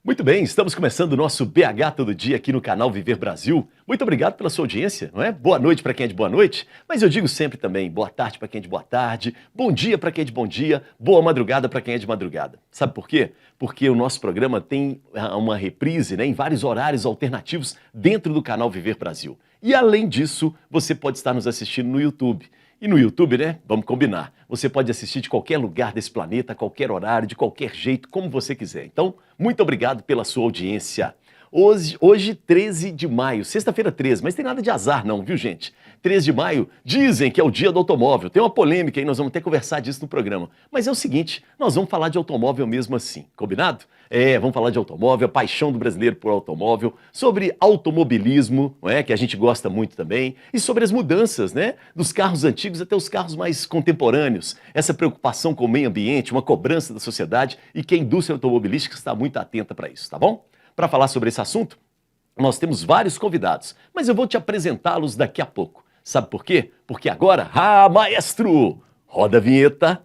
Muito bem, estamos começando o nosso BH Todo Dia aqui no canal Viver Brasil. Muito obrigado pela sua audiência, não é? Boa noite para quem é de boa noite, mas eu digo sempre também boa tarde para quem é de boa tarde, bom dia para quem é de bom dia, boa madrugada para quem é de madrugada. Sabe por quê? Porque o nosso programa tem uma reprise, né, em vários horários alternativos dentro do canal Viver Brasil. E além disso, você pode estar nos assistindo no YouTube. E no YouTube, né? Vamos combinar. Você pode assistir de qualquer lugar desse planeta, a qualquer horário, de qualquer jeito, como você quiser. Então, muito obrigado pela sua audiência. Hoje 13 de maio, sexta-feira 13, mas tem nada de azar não, viu gente? 13 de maio, dizem que é o dia do automóvel. Tem uma polêmica aí, nós vamos até conversar disso no programa. Mas é o seguinte, nós vamos falar de automóvel mesmo assim, combinado? Vamos falar de automóvel, a paixão do brasileiro por automóvel, sobre automobilismo, não é? Que a gente gosta muito também, e sobre as mudanças, né? Dos carros antigos até os carros mais contemporâneos. Essa preocupação com o meio ambiente, uma cobrança da sociedade e que a indústria automobilística está muito atenta para isso, tá bom? Para falar sobre esse assunto, nós temos vários convidados, mas eu vou te apresentá-los daqui a pouco. Sabe por quê? Porque agora, maestro, roda a vinheta.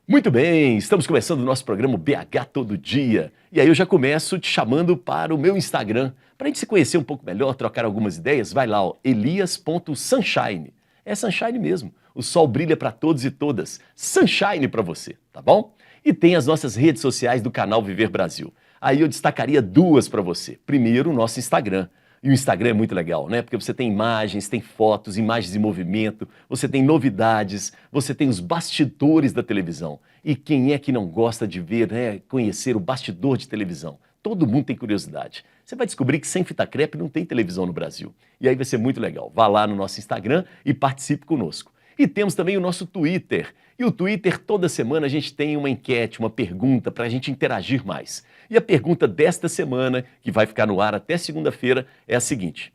Muito bem, estamos começando o nosso programa BH Todo Dia. E aí eu já começo te chamando para o meu Instagram. Para a gente se conhecer um pouco melhor, trocar algumas ideias, vai lá, ó, elias.sunshine. É sunshine mesmo, o sol brilha para todos e todas. Sunshine para você, tá bom? E tem as nossas redes sociais do canal Viver Brasil. Aí eu destacaria duas para você. Primeiro, o nosso Instagram. E o Instagram é muito legal, né? Porque você tem imagens, tem fotos, imagens em movimento, você tem novidades, você tem os bastidores da televisão. E quem é que não gosta de ver, né, conhecer o bastidor de televisão? Todo mundo tem curiosidade. Você vai descobrir que sem fita crepe não tem televisão no Brasil. E aí vai ser muito legal. Vá lá no nosso Instagram e participe conosco. E temos também o nosso Twitter. E o Twitter, toda semana a gente tem uma enquete, uma pergunta para a gente interagir mais. E a pergunta desta semana, que vai ficar no ar até segunda-feira, é a seguinte.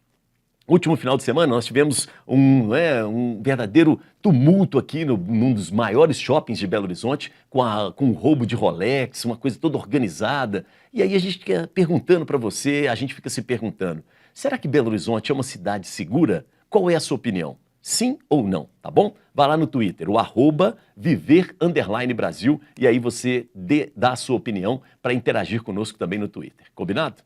Último final de semana nós tivemos um verdadeiro tumulto aqui num dos maiores shoppings de Belo Horizonte, com um roubo de Rolex, uma coisa toda organizada. E aí a gente fica perguntando para você, a gente fica se perguntando, será que Belo Horizonte é uma cidade segura? Qual é a sua opinião? Sim ou não, tá bom? Vá lá no Twitter, o @viver_Brasil, e aí você dá a sua opinião para interagir conosco também no Twitter, combinado?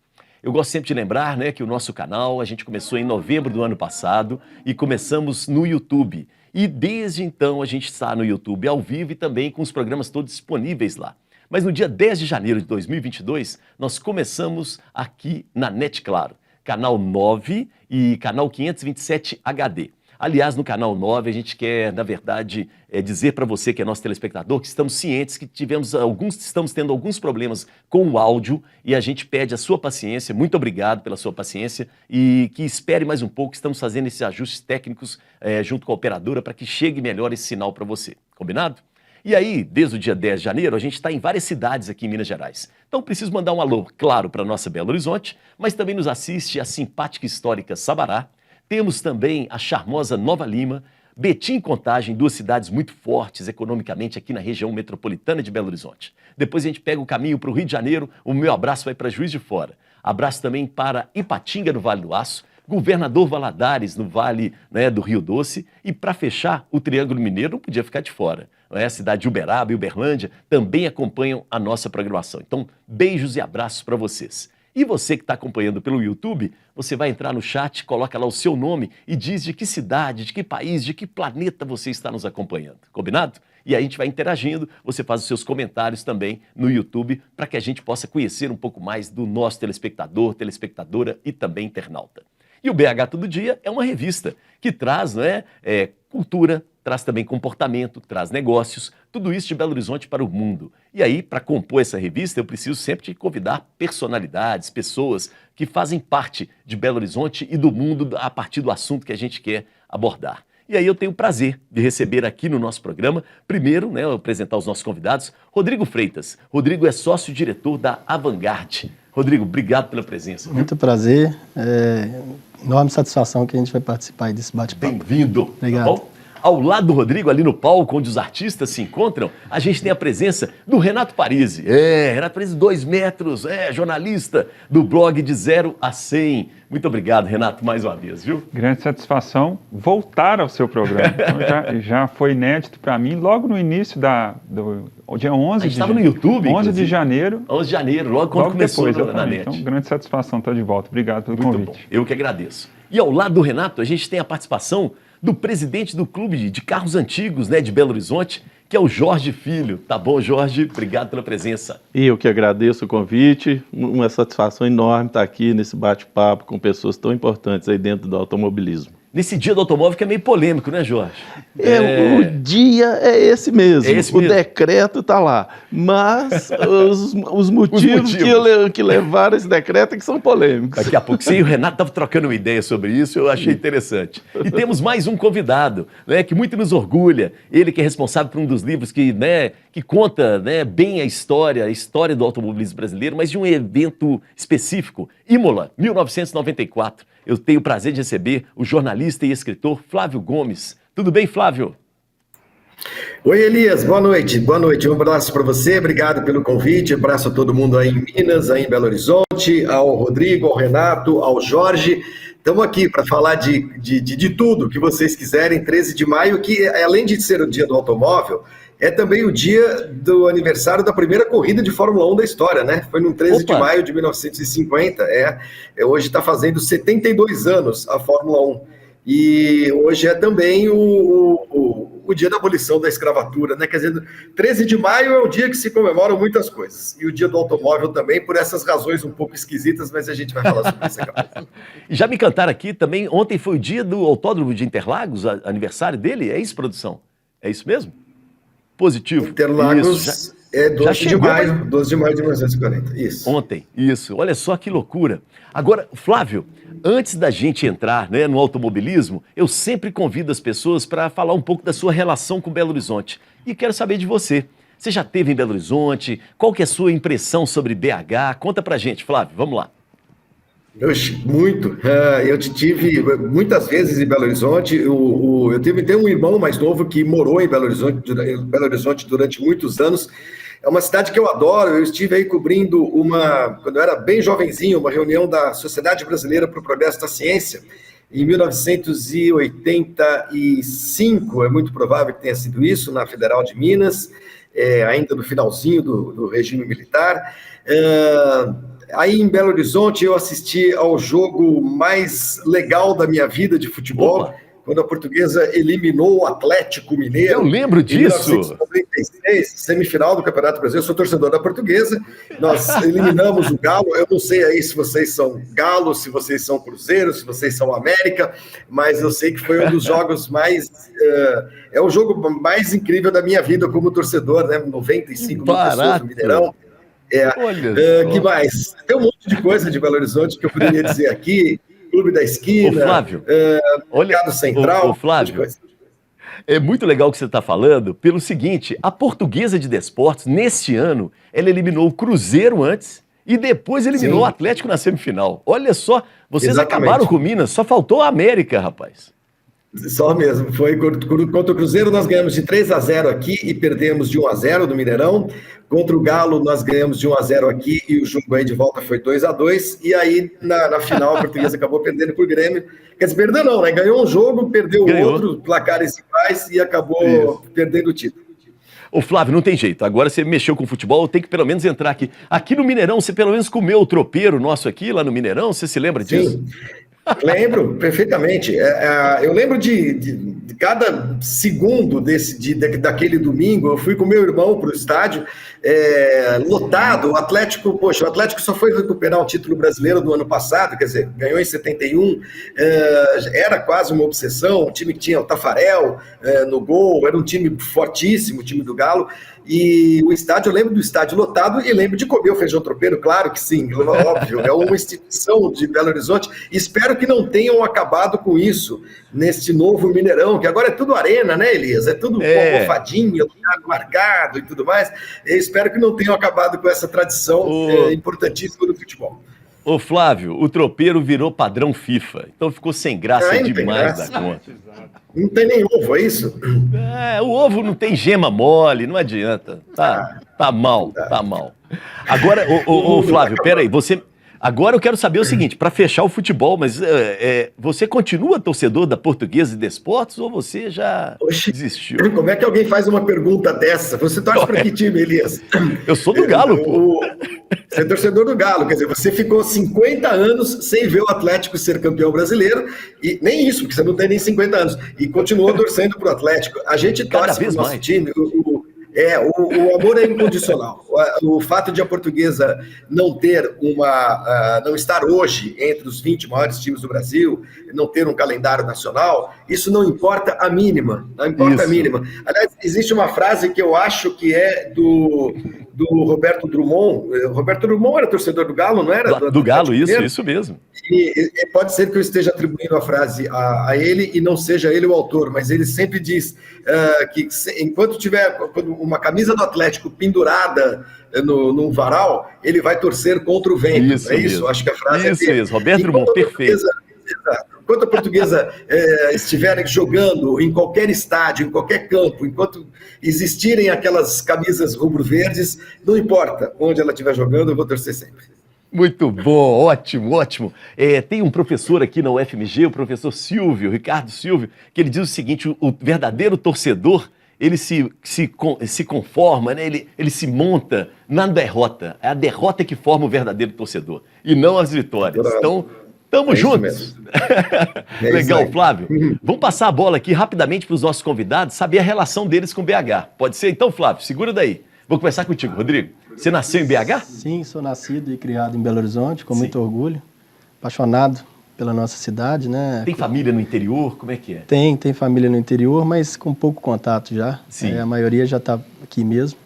Eu gosto sempre de lembrar, né, que o nosso canal, a gente começou em novembro do ano passado e começamos no YouTube. E desde então a gente está no YouTube ao vivo e também com os programas todos disponíveis lá. Mas no dia 10 de janeiro de 2022, nós começamos aqui na NET Claro, canal 9 e canal 527 HD. Aliás, no canal 9, a gente quer, na verdade, dizer para você que é nosso telespectador que estamos cientes que estamos tendo alguns problemas com o áudio e a gente pede a sua paciência, muito obrigado pela sua paciência e que espere mais um pouco, estamos fazendo esses ajustes técnicos junto com a operadora para que chegue melhor esse sinal para você, combinado? E aí, desde o dia 10 de janeiro, a gente está em várias cidades aqui em Minas Gerais. Então, preciso mandar um alô, claro, para a nossa Belo Horizonte, mas também nos assiste a simpática e histórica Sabará. Temos também a charmosa Nova Lima, Betim e Contagem, duas cidades muito fortes economicamente aqui na região metropolitana de Belo Horizonte. Depois a gente pega o caminho para o Rio de Janeiro, o meu abraço vai para Juiz de Fora. Abraço também para Ipatinga, no Vale do Aço, Governador Valadares, no Vale, né, do Rio Doce. E para fechar, o Triângulo Mineiro não podia ficar de fora. A cidade de Uberaba e Uberlândia também acompanham a nossa programação. Então, beijos e abraços para vocês. E você que está acompanhando pelo YouTube, você vai entrar no chat, coloca lá o seu nome e diz de que cidade, de que país, de que planeta você está nos acompanhando. Combinado? E aí a gente vai interagindo, você faz os seus comentários também no YouTube para que a gente possa conhecer um pouco mais do nosso telespectador, telespectadora e também internauta. E o BH Todo Dia é uma revista que traz, cultura, traz também comportamento, traz negócios, tudo isso de Belo Horizonte para o mundo. E aí, para compor essa revista, eu preciso sempre te convidar personalidades, pessoas que fazem parte de Belo Horizonte e do mundo a partir do assunto que a gente quer abordar. E aí eu tenho o prazer de receber aqui no nosso programa, primeiro, apresentar os nossos convidados, Rodrigo Freitas. Rodrigo é sócio-diretor da Avantgarde. Rodrigo, obrigado pela presença. Muito prazer, enorme satisfação que a gente vai participar aí desse bate-papo. Bem-vindo. Obrigado. Tá bom? Ao lado do Rodrigo, ali no palco, onde os artistas se encontram, a gente tem a presença do Renato Parisi. Renato Parisi, 2 metros, jornalista do blog de 0 a 100. Muito obrigado, Renato, mais uma vez, viu? Grande satisfação voltar ao seu programa. Então, já foi inédito para mim, logo no início do dia 11 a gente estava no YouTube, 11 de janeiro. 11 de janeiro, logo quando começou depois, na net. Então, grande satisfação estar de volta. Obrigado pelo Muito convite. Bom. Eu que agradeço. E ao lado do Renato, a gente tem a participação do presidente do Clube de Carros Antigos, né, de Belo Horizonte, que é o Jorge Filho. Tá bom, Jorge? Obrigado pela presença. E eu que agradeço o convite. Uma satisfação enorme estar aqui nesse bate-papo com pessoas tão importantes aí dentro do automobilismo. Nesse dia do automóvel que é meio polêmico, né, Jorge? O dia é esse mesmo. O decreto está lá. Mas os motivos que levaram esse decreto é que são polêmicos. Daqui a pouco, sim, o Renato estava trocando uma ideia sobre isso, eu achei interessante. E temos mais um convidado, né, que muito nos orgulha. Ele que é responsável por um dos livros que conta, né, bem a história do automobilismo brasileiro, mas de um evento específico, Imola, 1994. Eu tenho o prazer de receber o jornalista e escritor Flávio Gomes. Tudo bem, Flávio? Oi, Elias, boa noite. Boa noite, um abraço para você, obrigado pelo convite, abraço a todo mundo aí em Minas, aí em Belo Horizonte, ao Rodrigo, ao Renato, ao Jorge. Estamos aqui para falar de tudo que vocês quiserem, 13 de maio, que além de ser o dia do automóvel, é também o dia do aniversário da primeira corrida de Fórmula 1 da história, né? Foi no 13 de maio de 1950, hoje está fazendo 72 anos a Fórmula 1. E hoje é também o dia da abolição da escravatura, né? Quer dizer, 13 de maio é o dia que se comemoram muitas coisas. E o dia do automóvel também, por essas razões um pouco esquisitas, mas a gente vai falar sobre isso daqui a pouco. E já me cantaram aqui também, ontem foi o dia do Autódromo de Interlagos, aniversário dele, é isso, produção? É isso mesmo? Positivo. Interlagos isso, é 12 de maio, mas... 12 de maio de 1940, isso. Ontem, isso. Olha só que loucura. Agora, Flávio, antes da gente entrar, né, no automobilismo, eu sempre convido as pessoas para falar um pouco da sua relação com Belo Horizonte. E quero saber de você. Você já esteve em Belo Horizonte? Qual que é a sua impressão sobre BH? Conta pra gente, Flávio, vamos lá. Muito. Eu tive muitas vezes em Belo Horizonte. Eu tenho um irmão mais novo que morou em Belo Horizonte durante muitos anos. É uma cidade que eu adoro. Eu estive aí cobrindo quando eu era bem jovenzinho, uma reunião da Sociedade Brasileira para o Progresso da Ciência, em 1985, é muito provável que tenha sido isso, na Federal de Minas, ainda no finalzinho do regime militar. Aí em Belo Horizonte eu assisti ao jogo mais legal da minha vida de futebol. Opa. Quando a Portuguesa eliminou o Atlético Mineiro. Eu lembro disso. Em 1996, semifinal do Campeonato Brasileiro. Eu sou torcedor da Portuguesa. Nós eliminamos o Galo. Eu não sei aí se vocês são Galo, se vocês são Cruzeiro, se vocês são América, mas eu sei que foi um dos jogos mais... é o jogo mais incrível da minha vida como torcedor, né? 95 mil pessoas no Mineirão. Que mais? Tem um monte de coisa de Belo Horizonte que eu poderia dizer aqui. Clube da Esquina, Flávio, Mercado Central. Flávio, é muito legal o que você está falando, pelo seguinte, a Portuguesa de Desportos, neste ano, ela eliminou o Cruzeiro antes e depois eliminou o Atlético na semifinal. Olha só, vocês acabaram com Minas, só faltou a América, rapaz. Só mesmo, foi contra o Cruzeiro nós ganhamos de 3-0 aqui e perdemos de 1-0 no Mineirão, contra o Galo nós ganhamos de 1-0 aqui e o jogo aí de volta foi 2-2, e aí na final a Portuguesa acabou perdendo por Grêmio, quer dizer, perdeu não, né? Ganhou um jogo, perdeu o outro, placares iguais e acabou perdendo o título. Ô Flávio, não tem jeito, agora você mexeu com o futebol, tem que pelo menos entrar aqui. Aqui no Mineirão, você pelo menos comeu o tropeiro nosso aqui, lá no Mineirão, você se lembra disso? Sim. Lembro perfeitamente. Eu lembro de cada segundo daquele domingo. Eu fui com meu irmão para o estádio, lotado. O Atlético só foi recuperar o título brasileiro do ano passado, quer dizer, ganhou em 71. Era quase uma obsessão. Um time que tinha o Tafarel no gol, era um time fortíssimo, o time do Galo. E o estádio, eu lembro do estádio lotado e lembro de comer o feijão tropeiro, claro que sim, óbvio, é uma instituição de Belo Horizonte. Espero que não tenham acabado com isso neste novo Mineirão, que agora é tudo arena, né, Elias? É tudo almofadinha, lugar marcado e tudo mais. Eu espero que não tenham acabado com essa tradição importantíssima do futebol. Ô Flávio, o tropeiro virou padrão FIFA, então ficou sem graça Não tem demais graça. da conta. Não tem nem ovo, é isso? O ovo não tem gema mole, não adianta. Tá mal. Agora, ô Flávio, peraí, você... Agora eu quero saber o seguinte, para fechar o futebol, mas você continua torcedor da Portuguesa de Desportos ou você já desistiu? Como é que alguém faz uma pergunta dessa? Você torce para que time, Elias? Eu sou do Galo, pô. Você é torcedor do Galo, quer dizer, você ficou 50 anos sem ver o Atlético ser campeão brasileiro, e nem isso, porque você não tem nem 50 anos, e continuou torcendo para o Atlético. A gente torce para o nosso time, o amor é incondicional. O fato de a Portuguesa não ter não estar hoje entre os 20 maiores times do Brasil, não ter um calendário nacional, isso não importa a mínima. Não importa a mínima. Aliás, existe uma frase que eu acho que é do Roberto Drummond. Roberto Drummond era torcedor do Galo, não era? Do Galo, isso mesmo. E pode ser que eu esteja atribuindo a frase a ele e não seja ele o autor, mas ele sempre diz que enquanto tiver uma camisa do Atlético pendurada num varal, ele vai torcer contra o vento. Isso. Acho que a frase é dele. Isso, Roberto Drummond, perfeito. Enquanto a Portuguesa estiver jogando em qualquer estádio, em qualquer campo, enquanto existirem aquelas camisas rubro-verdes, não importa onde ela estiver jogando, eu vou torcer sempre. Muito bom, ótimo. Tem um professor aqui na UFMG, o professor Silvio, Ricardo Silvio, que ele diz o seguinte, o verdadeiro torcedor, ele se conforma, né? ele se monta na derrota. É a derrota que forma o verdadeiro torcedor, e não as vitórias. Então, tamo juntos. Legal, Flávio. Vamos passar a bola aqui rapidamente para os nossos convidados, saber a relação deles com o BH. Pode ser? Então, Flávio, segura daí. Vou começar contigo, Rodrigo. Você nasceu em BH? Sim, sou nascido e criado em Belo Horizonte, com muito orgulho. Apaixonado pela nossa cidade, né? Tem família no interior? Como é que é? Tem família no interior, mas com pouco contato já. Sim. A maioria já está aqui mesmo.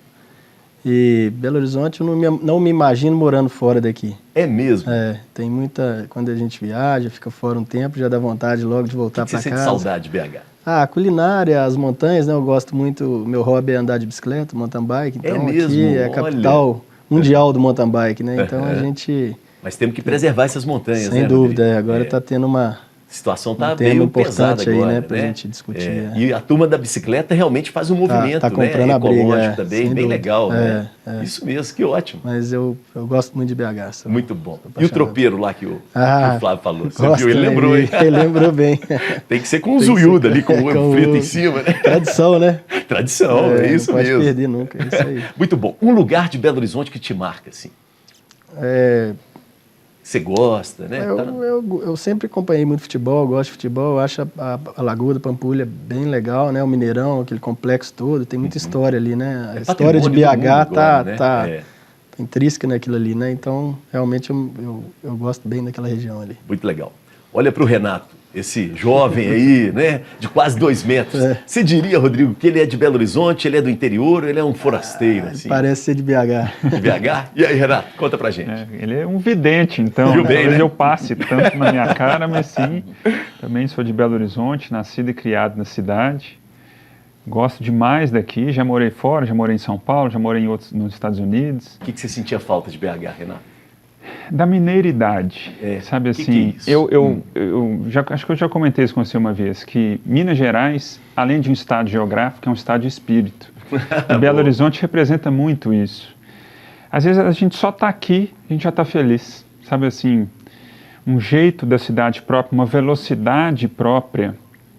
E Belo Horizonte, eu não me imagino morando fora daqui. É mesmo? Tem muita... Quando a gente viaja, fica fora um tempo, já dá vontade logo de voltar para casa. Você sente saudade de BH? A culinária, as montanhas, né? Eu gosto muito, meu hobby é andar de bicicleta, mountain bike. Então aqui é a capital mundial do mountain bike, né? Então a gente... Mas temos que preservar essas montanhas, né? Sem dúvida, agora está tendo uma... A situação está meio pesada aí, agora, né? Pra gente discutir. E a turma da bicicleta realmente faz um movimento, tá comprando a briga, ecológico também, bem dúvida. legal, né? Isso mesmo, que ótimo. Mas eu gosto muito de BH. Muito bom. E o tropeiro lá que o Flávio falou? Você gosto, viu? Ele lembrou, hein? Ele lembrou bem. Tem que ser com um zuiudo ali, com o frito em cima, né? Tradição, né? Tradição, é isso mesmo. Não pode perder nunca, é isso aí. Muito bom. Um lugar de Belo Horizonte que te marca, assim? Você gosta, né? Eu sempre acompanhei muito futebol, gosto de futebol, eu acho a Lagoa da Pampulha bem legal, né? O Mineirão, aquele complexo todo, tem muita história ali, né? A história de BH tá intrínseca naquilo ali, né? Então, realmente, eu gosto bem daquela região ali. Muito legal. Olha para o Renato, esse jovem aí, né? De quase 2 metros. Você diria, Rodrigo, que ele é de Belo Horizonte, ele é do interior, ele é um forasteiro, assim? Parece ser de BH. De BH? E aí, Renato, conta pra gente. Ele é um vidente, então. Talvez eu passe tanto na minha cara, mas sim, também sou de Belo Horizonte, nascido e criado na cidade. Gosto demais daqui, já morei fora, já morei em São Paulo, já morei nos Estados Unidos. O que você sentia falta de BH, Renato? Da mineiridade, sabe assim, que é isso? Acho que eu já comentei isso com você uma vez, que Minas Gerais, além de um estado geográfico, é um estado de espírito. E Belo Horizonte representa muito isso. Às vezes a gente só está aqui, a gente já está feliz, sabe assim, um jeito da cidade própria, uma velocidade própria,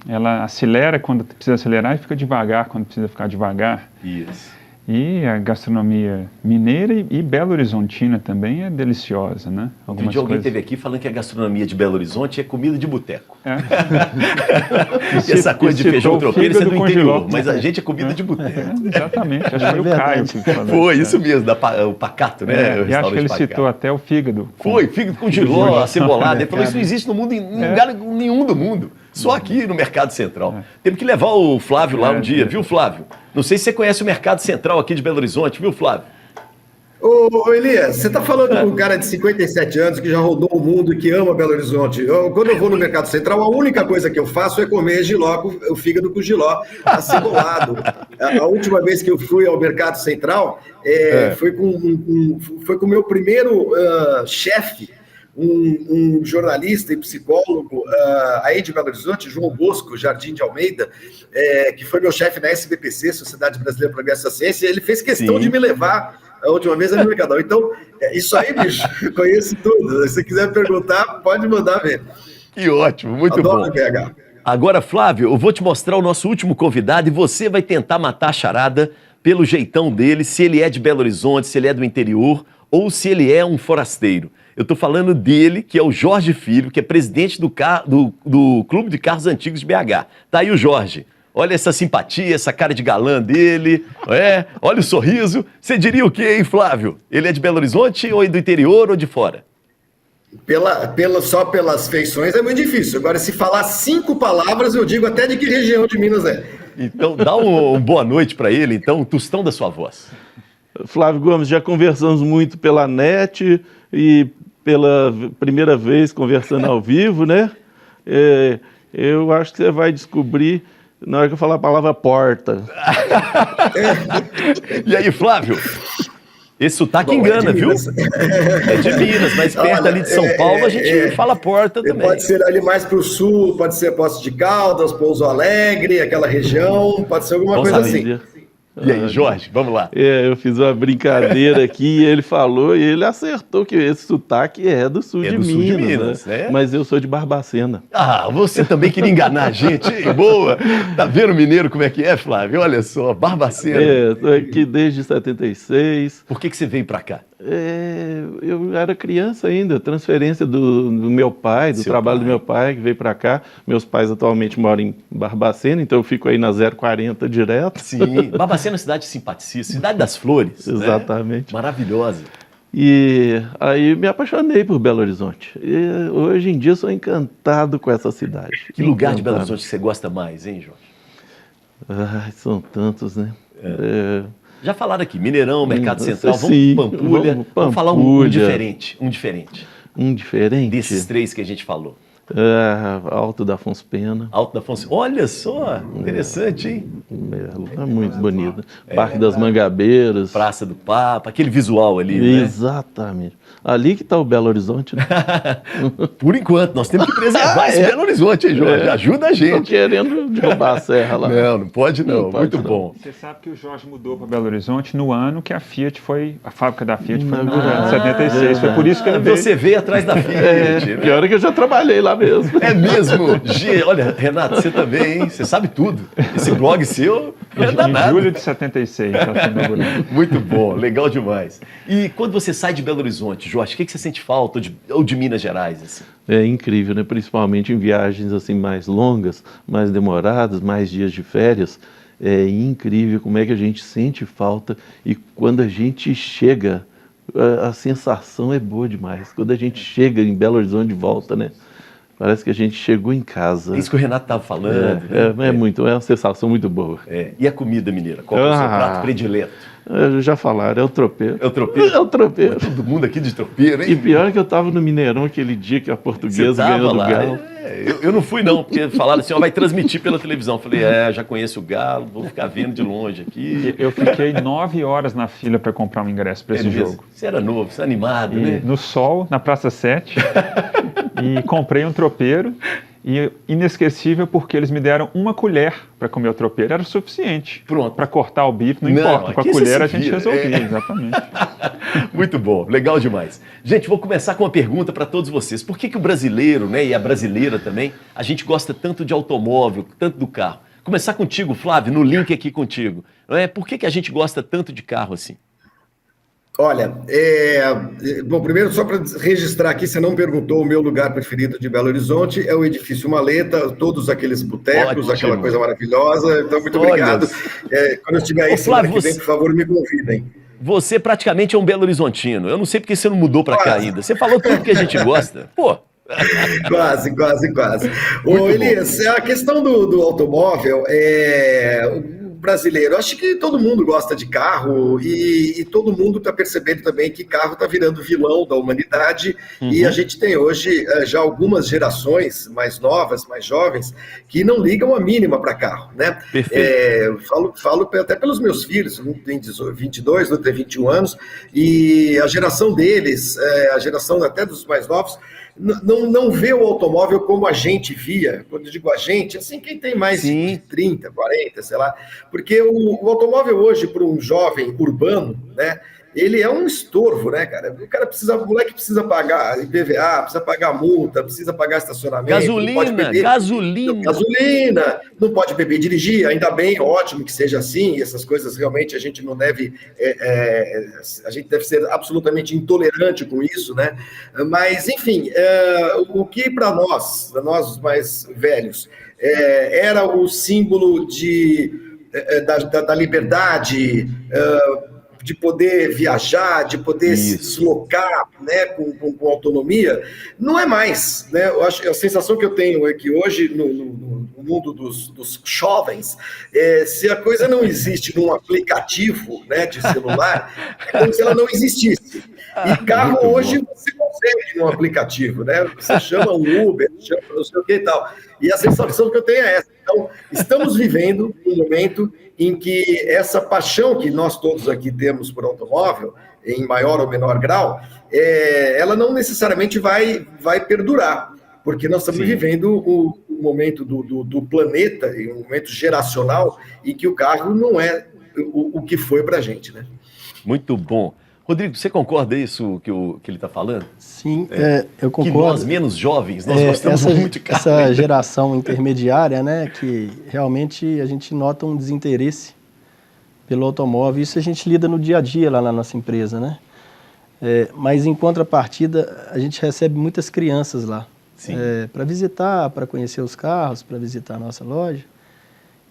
ela acelera quando precisa acelerar e fica devagar quando precisa ficar devagar. Isso. E a gastronomia mineira e Belo Horizontina também é deliciosa, né? Alguém teve aqui falando que a gastronomia de Belo Horizonte é comida de boteco. E essa coisa de feijão tropeiro, isso é do interior, mas a gente é comida de boteco. Exatamente, acho que foi o Caio que falou. Foi, isso mesmo, o Pacato, né? E acho que ele citou até o fígado. Foi, fígado com jiló, acebolado. Ele falou, isso não existe no mundo, em lugar nenhum do mundo. Só aqui no Mercado Central. Temos que levar o Flávio lá um dia, viu, Flávio? Não sei se você conhece o Mercado Central aqui de Belo Horizonte, viu, Flávio? Ô Elias, você está falando com um cara de 57 anos que já rodou o mundo e que ama Belo Horizonte. Quando eu vou no Mercado Central, a única coisa que eu faço é comer jiló, o fígado com jiló acebolado. A última vez que eu fui ao Mercado Central foi com o meu primeiro chefe, um jornalista e psicólogo aí de Belo Horizonte, João Bosco Jardim de Almeida, que foi meu chefe na SBPC, Sociedade Brasileira para Progresso da Ciência. Ele fez questão de me levar a última vez no Mercadão. Então, isso aí, bicho, conheço tudo. Se você quiser perguntar, pode mandar ver. Que ótimo, muito bom. BH. Agora, Flávio, eu vou te mostrar o nosso último convidado e você vai tentar matar a charada pelo jeitão dele, se ele é de Belo Horizonte, se ele é do interior ou se ele é um forasteiro. Eu estou falando dele, que é o Jorge Filho, que é presidente do Clube de Carros Antigos de BH. Tá aí o Jorge. Olha essa simpatia, essa cara de galã dele, olha o sorriso. Você diria o quê, hein, Flávio? Ele é de Belo Horizonte ou do interior ou de fora? Só pelas feições é muito difícil. Agora, se falar 5 palavras, eu digo até de que região de Minas é. Então, dá uma boa noite para ele, então, um tostão da sua voz. Flávio Gomes, já conversamos muito pela net e pela primeira vez conversando ao vivo, né? Eu acho que você vai descobrir na hora que eu falar a palavra porta. E aí, Flávio? Esse sotaque engana, viu? É de Minas, mas perto ali de São Paulo a gente fala porta também. Pode ser ali mais para o sul, pode ser Poços de Caldas, Pouso Alegre, aquela região, pode ser alguma coisa assim. E aí, Jorge, vamos lá. Eu fiz uma brincadeira aqui e ele falou, e ele acertou que esse sotaque é do sul de Minas, né? Mas eu sou de Barbacena. Ah, você também queria enganar a gente, hein? Boa! Tá vendo o mineiro como é que é, Flávio? Olha só, Barbacena. Tô aqui desde 76. Por que você veio pra cá? Eu era criança ainda, transferência do meu pai, do trabalho do meu pai, que veio para cá. Meus pais atualmente moram em Barbacena, então eu fico aí na 040 direto. Sim, Barbacena é uma cidade simpaticíssima, cidade das flores. Exatamente. Né? Maravilhosa. E aí me apaixonei por Belo Horizonte. E hoje em dia sou encantado com essa cidade. Que lugar de Belo Horizonte que você gosta mais, hein, Jorge? São tantos, né? Já falaram aqui, Mineirão, Mercado Central, sim, Pampulha. Vamos falar um diferente. Um diferente. Desses 3 que a gente falou. Alto da Afonso Pena. Alto da Afonso. Olha só, interessante, hein? É muito bonito. Parque das Mangabeiras. Praça do Papa, aquele visual ali, né? Exatamente. Ali que está o Belo Horizonte, né? Por enquanto, nós temos que preservar esse Belo Horizonte, hein, Jorge? Ajuda a gente. Estou querendo derrubar a serra lá. Não pode não. Muito bom. Você sabe que o Jorge mudou para Belo Horizonte no ano que a fábrica da Fiat foi inaugurada, em 76. Foi por isso que ele veio. Você veio atrás da Fiat. Né? Pior é que eu já trabalhei lá mesmo. É mesmo? Olha, Renato, você também, hein? Você sabe tudo. Esse blog seu é danado. Em julho de 76. Muito bom, legal demais. E quando você sai de Belo Horizonte, Jorge, o que você sente falta, ou de Minas Gerais? Assim? É incrível, né? Principalmente em viagens assim mais longas, mais demoradas, mais dias de férias. É incrível como é que a gente sente falta e quando a gente chega, a sensação é boa demais. Quando a gente chega em Belo Horizonte de volta, né? Parece que a gente chegou em casa. É isso que o Renato estava falando. É uma sensação muito boa. E a comida mineira? Qual é o seu prato predileto? Já falaram, é o tropeiro. É o tropeiro? É o tropeiro. Todo mundo aqui de tropeiro, hein? E pior é que eu estava no Mineirão aquele dia que a Portuguesa ganhou do Galo. Eu não fui não, porque falaram assim, vai transmitir pela televisão. Eu falei, já conheço o Galo, vou ficar vendo de longe aqui. Eu fiquei 9 horas na fila para comprar um ingresso para esse jogo. Você era novo, você era animado, né? No sol, na Praça 7, e comprei um tropeiro. E inesquecível porque eles me deram uma colher para comer o tropeiro, era o suficiente. Pronto. Para cortar o bife, não importa. Com a colher a gente resolvia, exatamente. Muito bom, legal demais. Gente, vou começar com uma pergunta para todos vocês. Por que o brasileiro, né, e a brasileira também, a gente gosta tanto de automóvel, tanto do carro? Começar contigo, Flávio, no link aqui contigo. Por que a gente gosta tanto de carro assim? Olha, bom, primeiro só para registrar aqui, você não perguntou, o meu lugar preferido de Belo Horizonte é o Edifício Maleta, todos aqueles botecos, aquela coisa maravilhosa, então muito obrigado. Quando eu estiver aí, semana que vem, por favor, me convidem. Você praticamente é um Belo Horizontino, eu não sei porque você não mudou para cá ainda, você falou tudo que a gente gosta, pô. Quase. Ô, Elias, a questão do automóvel, brasileiro? Acho que todo mundo gosta de carro e todo mundo está percebendo também que carro está virando vilão da humanidade e a gente tem hoje já algumas gerações mais novas, mais jovens, que não ligam a mínima para carro, né? Falo até pelos meus filhos, um tem 22, outro tem 21 anos, e a geração deles, a geração até dos mais novos, não vê o automóvel como a gente via. Quando eu digo a gente, assim, quem tem mais de 30, 40, sei lá, porque o automóvel hoje, para um jovem urbano, né, ele é um estorvo, né, cara? O moleque precisa pagar IPVA, precisa pagar multa, precisa pagar estacionamento. Gasolina, não pode beber e dirigir, ainda bem, ótimo que seja assim, essas coisas realmente a gente não deve, a gente deve ser absolutamente intolerante com isso, né? Mas, enfim, o que para nós os mais velhos, era o símbolo da liberdade, de poder viajar, de poder se deslocar, né, com autonomia, não é mais, né? Eu acho, a sensação que eu tenho é que hoje, no mundo dos jovens, se a coisa não existe num aplicativo, né, de celular, é como se ela não existisse. E carro hoje você consegue num aplicativo, né? Você chama um Uber, chama não sei o que e tal. E a sensação que eu tenho é essa. Então, estamos vivendo um momento em que essa paixão que nós todos aqui temos por automóvel, em maior ou menor grau, ela não necessariamente vai perdurar, porque nós estamos vivendo o momento do planeta, um momento geracional, em que o carro não é o que foi para a gente, né? Muito bom. Rodrigo, você concorda isso que ele está falando? Sim, eu concordo. Que nós, menos jovens, nós gostamos muito de carro. Essa geração intermediária, né, que realmente a gente nota um desinteresse pelo automóvel. Isso a gente lida no dia a dia lá na nossa empresa, né? Mas em contrapartida, a gente recebe muitas crianças lá para visitar, para conhecer os carros, para visitar a nossa loja.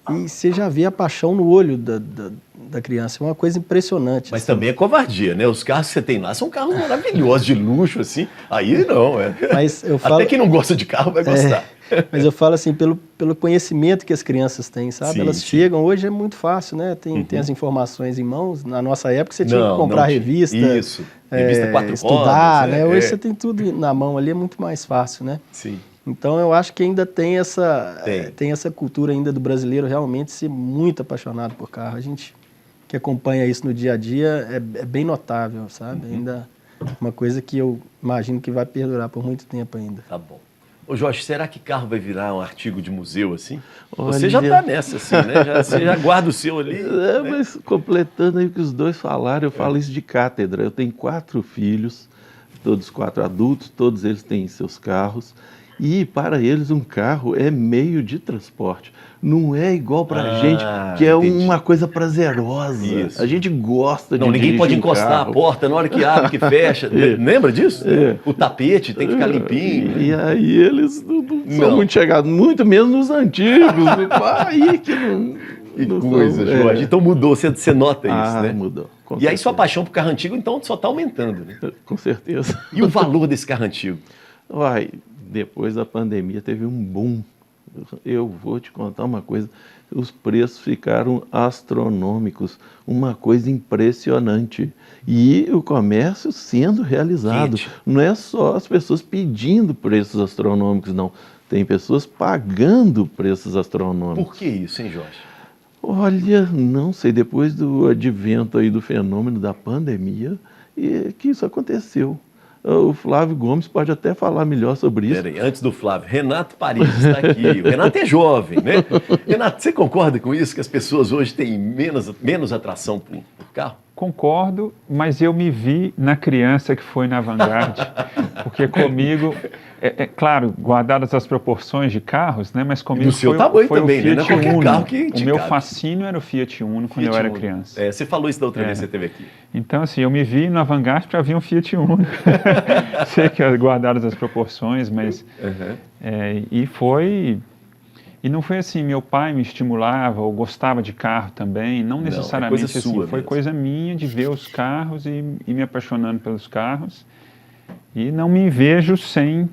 E você já vê a paixão no olho da criança, é uma coisa impressionante. Mas assim. também é covardia, né? Os carros que você tem lá são carros maravilhosos, de luxo, assim. Aí não, Mas eu falo, até quem não gosta de carro vai gostar. Mas eu falo assim, pelo conhecimento que as crianças têm, sabe? Elas chegam, hoje é muito fácil, né? Tem as informações em mãos. Na nossa época você tinha que comprar revista. Isso, revista 4 estudar, rodas, né? Hoje você tem tudo na mão ali, é muito mais fácil, né? Sim. Então eu acho que ainda tem essa cultura ainda do brasileiro realmente ser muito apaixonado por carro. A gente que acompanha isso no dia a dia é bem notável, sabe? Ainda uma coisa que eu imagino que vai perdurar por muito tempo ainda. Tá bom. Ô Jorge, será que carro vai virar um artigo de museu assim? Olha, você já está nessa assim, né? Você já guarda o seu ali. Né? Mas completando aí o que os dois falaram, eu falo isso de cátedra. Eu tenho 4 filhos, todos 4 adultos, todos eles têm seus carros. E para eles um carro é meio de transporte. Não é igual para a gente, que é uma coisa prazerosa. Isso. A gente gosta de ninguém pode encostar a porta na hora que abre, que fecha. Lembra disso? O tapete tem que ficar limpinho. E aí eles não são muito chegados, muito menos nos antigos. Aí que não... Que coisa, Jorge. Então mudou, você nota isso, né? Mudou. E aí sua paixão por carro antigo, então, só está aumentando, né? Com certeza. E o valor desse carro antigo? Depois da pandemia teve um boom. Eu vou te contar uma coisa, os preços ficaram astronômicos, uma coisa impressionante. E o comércio sendo realizado. Não é só as pessoas pedindo preços astronômicos, não. Tem pessoas pagando preços astronômicos. Por que isso, hein, Jorge? Olha, não sei, depois do advento aí do fenômeno da pandemia, que isso aconteceu. O Flávio Gomes pode até falar melhor sobre isso. Peraí, antes do Flávio, Renato Paris está aqui. O Renato é jovem, né? Renato, você concorda com isso, que as pessoas hoje têm menos atração por carro? Concordo, mas eu me vi na criança que foi na Vanguard, porque comigo, claro, guardadas as proporções de carros, né? Mas comigo foi o Fiat Uno. O meu fascínio era o Fiat Uno quando eu era criança. Você falou isso da outra vez que você esteve aqui. Então, assim, eu me vi na Vanguard para ver um Fiat Uno. Sei que guardadas as proporções, mas... E não foi assim, meu pai me estimulava ou gostava de carro também, não necessariamente assim, foi coisa minha de ver os carros e me apaixonando pelos carros. E não me vejo sem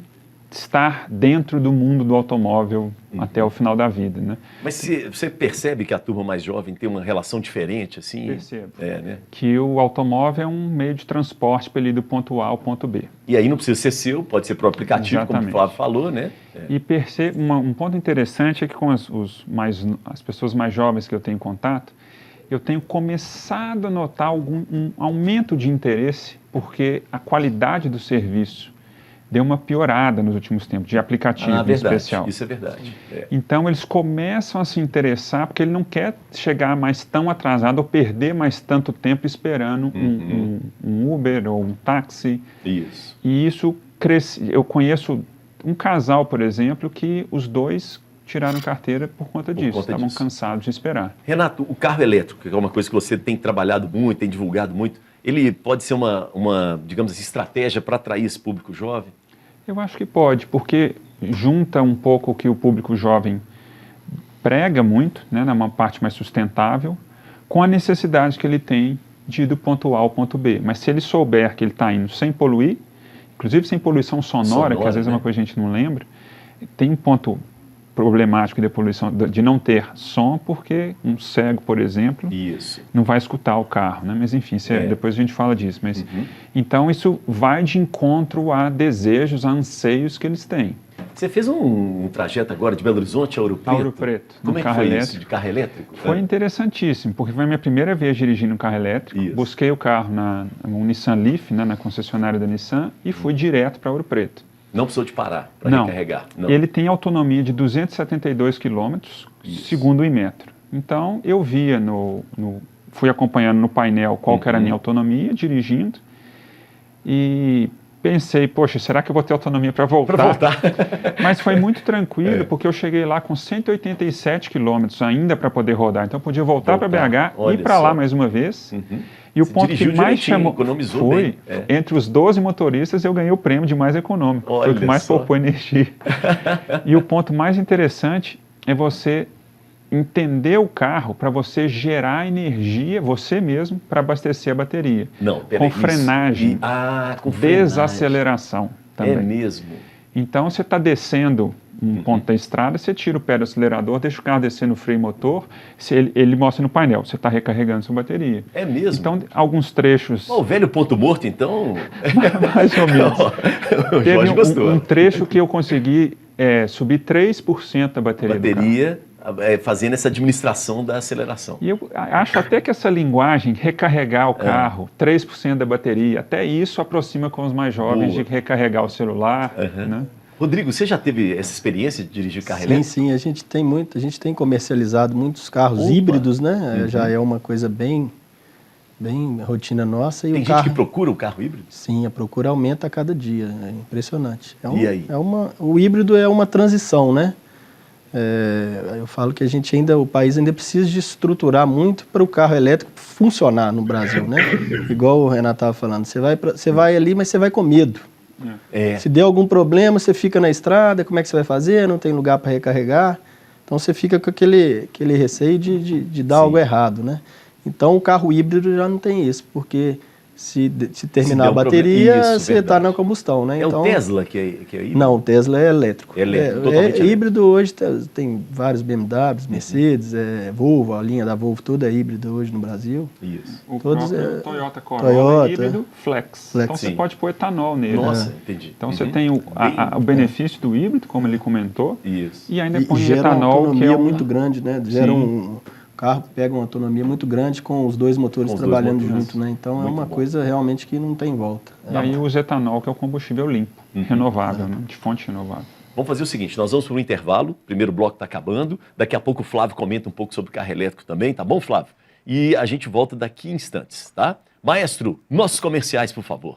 estar dentro do mundo do automóvel até o final da vida, né? Mas você percebe que a turma mais jovem tem uma relação diferente, assim? Percebo. Né? Que o automóvel é um meio de transporte para ir do ponto A ao ponto B. E aí não precisa ser seu, pode ser para o aplicativo, Exatamente. como o Flávio falou, né? E percebo, um ponto interessante é que com as pessoas mais jovens que eu tenho contato, eu tenho começado a notar um aumento de interesse, porque a qualidade do serviço deu uma piorada nos últimos tempos, de aplicativo em especial. Isso é verdade. Então eles começam a se interessar, porque ele não quer chegar mais tão atrasado ou perder mais tanto tempo esperando um Uber ou um táxi. Isso. E isso cresce. Eu conheço um casal, por exemplo, que os dois tiraram carteira por conta disso. Estavam cansados de esperar. Renato, o carro elétrico, que é uma coisa que você tem trabalhado muito, tem divulgado muito, ele pode ser uma digamos assim, estratégia para atrair esse público jovem? Eu acho que pode, porque junta um pouco o que o público jovem prega muito, né, numa parte mais sustentável, com a necessidade que ele tem de ir do ponto A ao ponto B. Mas se ele souber que ele está indo sem poluir, inclusive sem poluição sonora, que às vezes é uma coisa que a gente não lembra, tem um ponto problemático de poluição, de não ter som, porque um cego, por exemplo, não vai escutar o carro, né? Mas enfim, depois a gente fala disso. Mas, então isso vai de encontro a desejos, a anseios que eles têm. Você fez um trajeto agora de Belo Horizonte a Ouro Preto? A Ouro Preto. Como é que foi isso, de carro elétrico? Foi interessantíssimo, porque foi a minha primeira vez dirigindo um carro elétrico. Isso. Busquei o carro no Nissan Leaf, né, na concessionária da Nissan, e fui direto para Ouro Preto. Não precisou de parar para recarregar? Não. Ele tem autonomia de 272 quilômetros, segundo o Inmetro. Então, eu via fui acompanhando no painel qual que era a minha autonomia, dirigindo, e pensei, poxa, será que eu vou ter autonomia para voltar? Mas foi muito tranquilo, porque eu cheguei lá com 187 quilômetros ainda para poder rodar. Então, eu podia voltar para BH, ir para lá mais uma vez. E o ponto que mais chamou foi, entre os 12 motoristas, eu ganhei o prêmio de mais econômico. Foi o que mais poupou energia. E o ponto mais interessante é você entender o carro para você gerar energia, você mesmo, para abastecer a bateria. Com frenagem, com desaceleração também. É mesmo? Então, você está descendo um ponto da estrada, você tira o pé do acelerador, deixa o carro descer no freio motor, ele mostra no painel, você está recarregando sua bateria. É mesmo? Então, alguns trechos... O velho ponto morto, então... Mais ou menos. O Jorge gostou. Um trecho que eu consegui subir 3% da bateria fazendo essa administração da aceleração. E eu acho até que essa linguagem, recarregar o carro, 3% da bateria, até isso aproxima com os mais jovens de recarregar o celular, né? Rodrigo, você já teve essa experiência de dirigir carro elétrico? Sim, a gente tem comercializado muitos carros híbridos, né? Já é uma coisa bem rotina nossa. E tem gente que procura o carro híbrido? Sim, a procura aumenta a cada dia, é impressionante. E aí? O híbrido é uma transição, né? Eu falo que o país ainda precisa de estruturar muito para o carro elétrico funcionar no Brasil, né? Igual o Renato estava falando, você vai ali, mas você vai com medo. Se der algum problema, você fica na estrada, como é que você vai fazer? Não tem lugar para recarregar. Então você fica com aquele receio de dar algo errado, né? Então o carro híbrido já não tem isso, porque se terminar a bateria, você está na combustão, né? Então, o Tesla que é híbrido? Não, o Tesla é elétrico. É elétrico, totalmente híbrido hoje tem vários BMWs, Mercedes, Volvo, a linha da Volvo toda é híbrida hoje no Brasil. Isso. O Toyota Corolla é híbrido Flex. Então você pode pôr etanol nele. Nossa, entendi. Então você tem o benefício do híbrido, como ele comentou, isso. E ainda põe gera etanol, uma autonomia que é muito grande, né? Gera o carro pega uma autonomia muito grande com os dois motores trabalhando junto, né? Então é uma coisa realmente que não tem volta. E aí usa etanol, que é o combustível limpo, renovável, né? De fonte renovável. Vamos fazer o seguinte, nós vamos para um intervalo, o primeiro bloco está acabando, daqui a pouco o Flávio comenta um pouco sobre carro elétrico também, tá bom, Flávio? E a gente volta daqui a instantes, tá? Maestro, nossos comerciais, por favor.